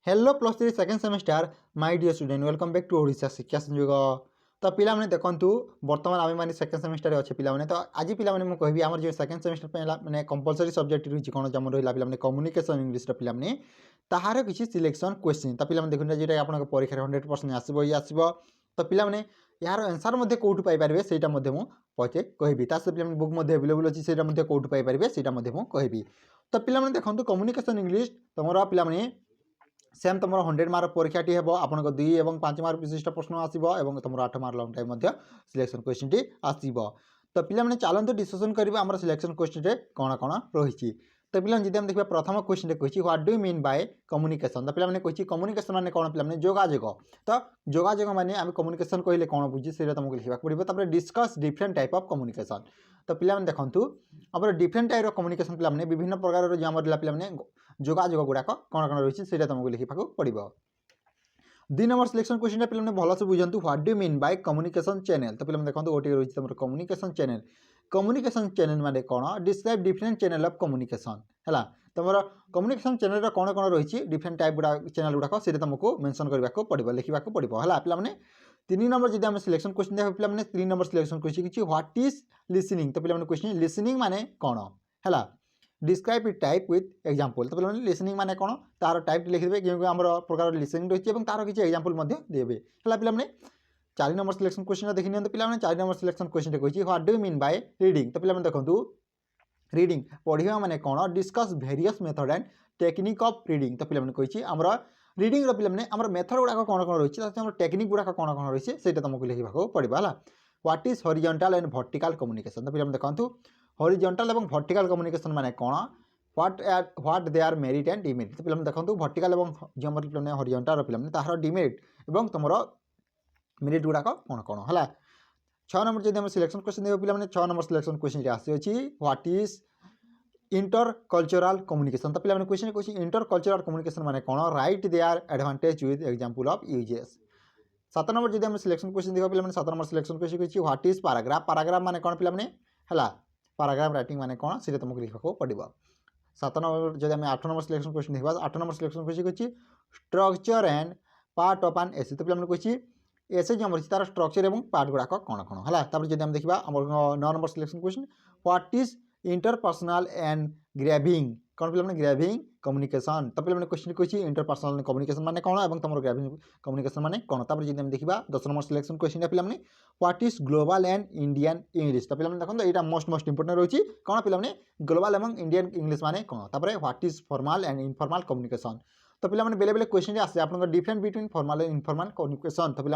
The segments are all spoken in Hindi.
Hello plus three second semester my dear student welcome back to Odisha Shiksha Sanyog. तो पिला माने देखंतु वर्तमान आमे माने सेकेंड सेमेस्टर रे अच्छे पिला माने तो आज पिला माने मु कहबी हमर जे सेकेंड सेमेस्टर पहला माने कंपलसरी सब्जेक्ट रही कोन जम रहिला पिला माने कम्युनिकेशन इंग्लिश रे पिला माने ताहार किछि सिलेक्शन क्वेश्चन तो पिला माने देखुन जेटा आपन परीक्षा 100% आसीबो ही आसीबो। तो पिला माने यार आंसर मध्ये कोठु पाई परबे सेटा मध्ये मु पछे कहबी तासे पिला माने बुक मध्ये अवेलेबल अछि सेटा मध्ये कोठु पाई परबे सेटा मध्ये मु कहबी। तो पिला माने देखंतु कम्युनिकेशन इंग्लिश तमरा पिला माने सेम तुम 100 मार्क परीक्षा टी हे आपन 2 और 5 मार्क विशिष्ट प्रश्न आसो और तुम 8 mark long time selection question T आसो। तो पिला चलते डिस्कसन करेंगे आम सिलेक्शन क्वेश्चन कौन कौन रही। तो पिला जी देखिए प्रथम क्वेश्चन कही what do mean by communication. तो पिला कही कम्युनिकेशन माने कौन पिला जोगाजोग। तो जोगाजोग माने आम कम्युनिकेशन कहले कौन बुझी से तुमको लिखा पड़ो। Discuss different type of communication. तो पिला देखु आम डिफरेंट टाइप ऑफ कम्युनिकेशन पिला विभिन्न प्रकार जो आम पिला जोगाजोग गुड़ाक कौन कौन रही है तुमको लिखा पड़ो। 2 नंबर सिलेक्शन क्वेश्चन पे भल से बुझंतु what do mean by communication channel. तो पे देखो गोटे रही है कम्युनिकेशन चैनल। कम्युनिकेशन चैनल माने कौन describe different channel of communication है। तुम कम्युनिकेशन चैनल कौन कौन रही है डिफरेंट टाइप गुड़ा चैनल गुड़ाक से तुमको मेंशन करने को पड़ो लिखा पड़ो है पे। 3 नंबर जब आम सिलेक्शन क्वेश्चन देखो पे 3 number selection question what is listening. तो पे क्वेश्चन लिसनिंग माने कौन है describe it type with example. तो पे लिसनिंग माने कौन तार टाइप लिखिदेवे क्योंकि आम प्रकार लिसनिंग रही है तार किसी एग्जांपल देवे है पे। 4 नंबर सिलेक्शन क्वेश्चन देखी नि पे 4 नंबर सिलेक्शन क्वेश्चन कही what do mean by reading. तो पे देखो रीडिंग पढ़ा माने कौन discuss various method and technique of reading. तो पे कही आमर रीडिंग पे आम मेथड गुड़ाक कौन कौन रही है टेक्निक गुड़ाक कौन कौन रही है तुमको लिखा पड़ो है। What is horizontal and vertical communication. तो पे देखो हॉरिजॉन्टल और वर्टिकल कम्युनिकेशन माने कौन what they are merit and demerit. तो पे देखो वर्टिकल और जो पे हॉरिजॉन्टल पे तार डिमेरिट और तुम मेरिट गुड़ाक कौन कौन है। 6 नंबर जब हम सिलेक्शन क्वेश्चन देखो पे 6 नंबर सिलेक्शन क्वेश्चन आसी what is intercultural communication. तो पे क्वेश्चन कही इंटर कल्चरल कम्युनिकेशन माने कौन right they are advantage with example of uses. 7 number जब हम सिलेक्शन क्वेश्चन देखो पे 7 नंबर सिलेक्शन क्वेश्चन कही व्हाट इज पैराग्राफ। पैराग्राफ माने कौन पे है पैराग्राफ राइटिंग माने कौन से तुमको लिखा पड़ो। 7 नंबर जब आम 8 नंबर सिलेक्शन क्वेश्चन देखा 8 नंबर सिलेक्शन क्वेश्चन कही structure and part of an essay. तो पे कही एसे जो रही तार स्ट्रक्चर और पार्ट गुड़ाक कौन कौन है। जब देखा 9 number selection question what is interpersonal and grapevine कौन पे ग्रेविंग कम्युनिकेशन। तो पे क्वेश्चन कही इंटरपर्सनल कम्युनिकेशन माने कौन और तुम ग्रेविंग कम्युनिकेशन माने कौन। जब देखा 10 नंबर सिलेक्शन क्वेश्चन पे what is global and Indian English. तो पे देखो यहाँ मोस्ट इंपोर्टेंट रही कौन पे ग्लोबल और इंडियन इंग्लिश माने कौन। What is formal and informal communication. तो पे बेले बेले क्वेश्चन आसे आप different between formal and informal communication. तो पे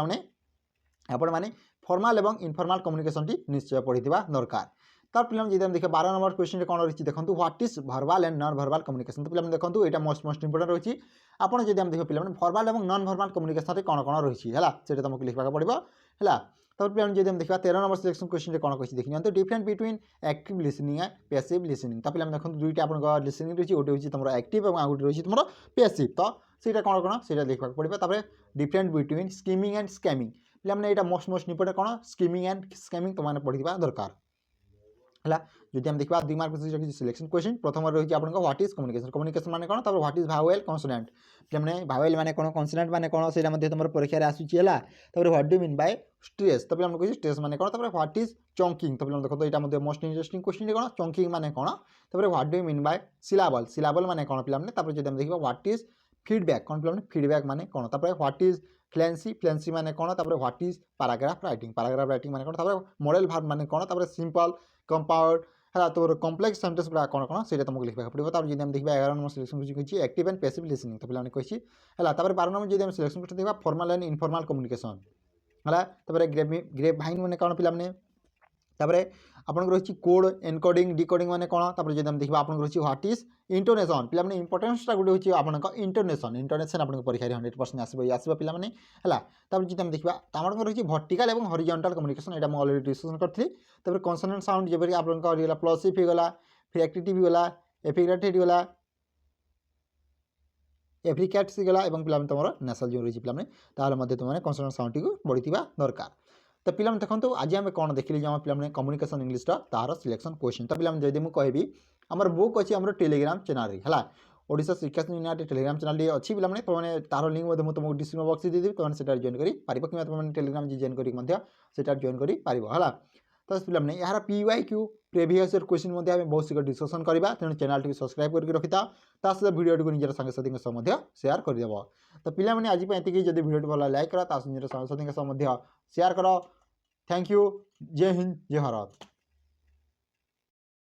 आपण मैंने फॉर्मल और इनफॉर्मल कम्युनिकेशन टी निश्चय पढ़ी दरकार। तब पे जब देखिए 12 नंबर क्वेश्चन कौन रही देखो what is verbal and non verbal communication. तो पे देखो यहाँ मोस्ट इंपोर्टेंट रही आपड़ जब देखिए पे भर्बाल और नॉन भर्बाल कम्युनिकेशन कौन कौन रही है तुमको लिखा पड़ो है। तब पे जब देखा 13 नंबर सिलेक्शन क्वेश्चन कौन कही देखिए different between active listening and passive listening. तो पे देखो दुईटा आप लिसनिंग रही गोटे हूँ तुम एक्टिव और गोटे रही तुम पैसिव। तो सीटा कौन कौन से लिखा पड़ो। Different between skimming and scamming पे यहाँ मोस्ट इंपोर्टेंट कौन स्कीमिंग एंड स्कैमिंग तुम पढ़ा दरकार है। जब हम देखा 2 मार्क सिलेक्शन क्वेश्चन प्रथम रही है व्हाट इज कम्युनिकेशन। कम्युनिकेशन माने कौन व्हाट इज भावेल कन्सोनेंट पे भावेल माने कौन कन्सोनेंट माने कौन से तुम परीक्षा आसूसी what do mean by stress. तो पे कही स्ट्रेस माने कौन व्हाट इज चंकिंग। तो पे देखो यहाँ मोस्ट इंटरेस्टिंग क्वेश्चन कौन चंकिंग माने कौन व्हाट डू मीन बाय सिलाबल। सिलाबल माने कौन पे जब हम देखा व्हाट इज फीडबैक कौन पे फीडबैक माने कौन व्हाट इज फ्लुएंसी। फ्लुएंसी माने कौन what is paragraph writing. Paragraph writing माने कौन मॉडल वर्ब माने कौन सिंपल कंपाउंड है तो कम्प्लेक्स सेंटेंस गुड़ा कौन कौन से तुमको लिखा पड़ो। तब जब देखा 11 नंबर सिलेक्शन कही एक्टिव एंड पैसिव लिसनिंग। तो पे कही है 12 नंबर जब सिलेक्शन क्वेश्चन देखा फॉर्मल एंड इनफॉर्मल कम्युनिकेशन है। ग्रेप भाइन मैंने कौन पे आपन रही कोड एनकोडिंग डिकोडिंग माने कौन। जब हम देखा आप रही व्हाट इज इंटोनेशन पे इंपोर्टेंसटा गोटे हूँ आप इंटोनेशन इंटोनेशन आप परीक्षा 100% आसो पे है। तब जब हम देखा आम रही वर्टिकल और हॉरिजॉन्टल कम्युनिकेशन यहाँ मुझे अलरेडी डिस्कसन करी। कन्सोनेंट साउंड जब आप प्लसिव होगा फिर एक्टिव गला एफिग्रेटेड गला एफ्रिकेट्स गला पे तुम नेशनल जो रही पे तुमने कन्सोनेंट साउंड टी बढ़ी दरकार। तो पे देखो आज आम कौन देखिए पे कम्युनिकेशन इंग्लिश तार सिलेक्शन क्वेश्चन। तो पे जब मुझे कहि आम बुक अच्छी आम टेलीग्राम चैनल है ओडिशा शिक्षा यूनिट टेलीग्राम चैनल अच्छी पे तुमने तार लिंक तुमको डिस्क्रिप्शन बॉक्स देदेवि तुमने से जॉइन कर पार कि तुमने टेलीग्राम जॉइन कर जॉइन कर पार है तो पे यार PYQ प्रीवियस ईयर क्वेश्चन बहुत शीघ्र डिस्कसन करवा तेणु चैनल टी सब्सक्राइब करके रखी था सहित वीडियो टी निजर सांगसाथी सेयार करदेव तो पे आज ये जब वीडियो भल लाइक कर सांगसाथी शेयर कर थैंक यू जय हिंद जय भारत।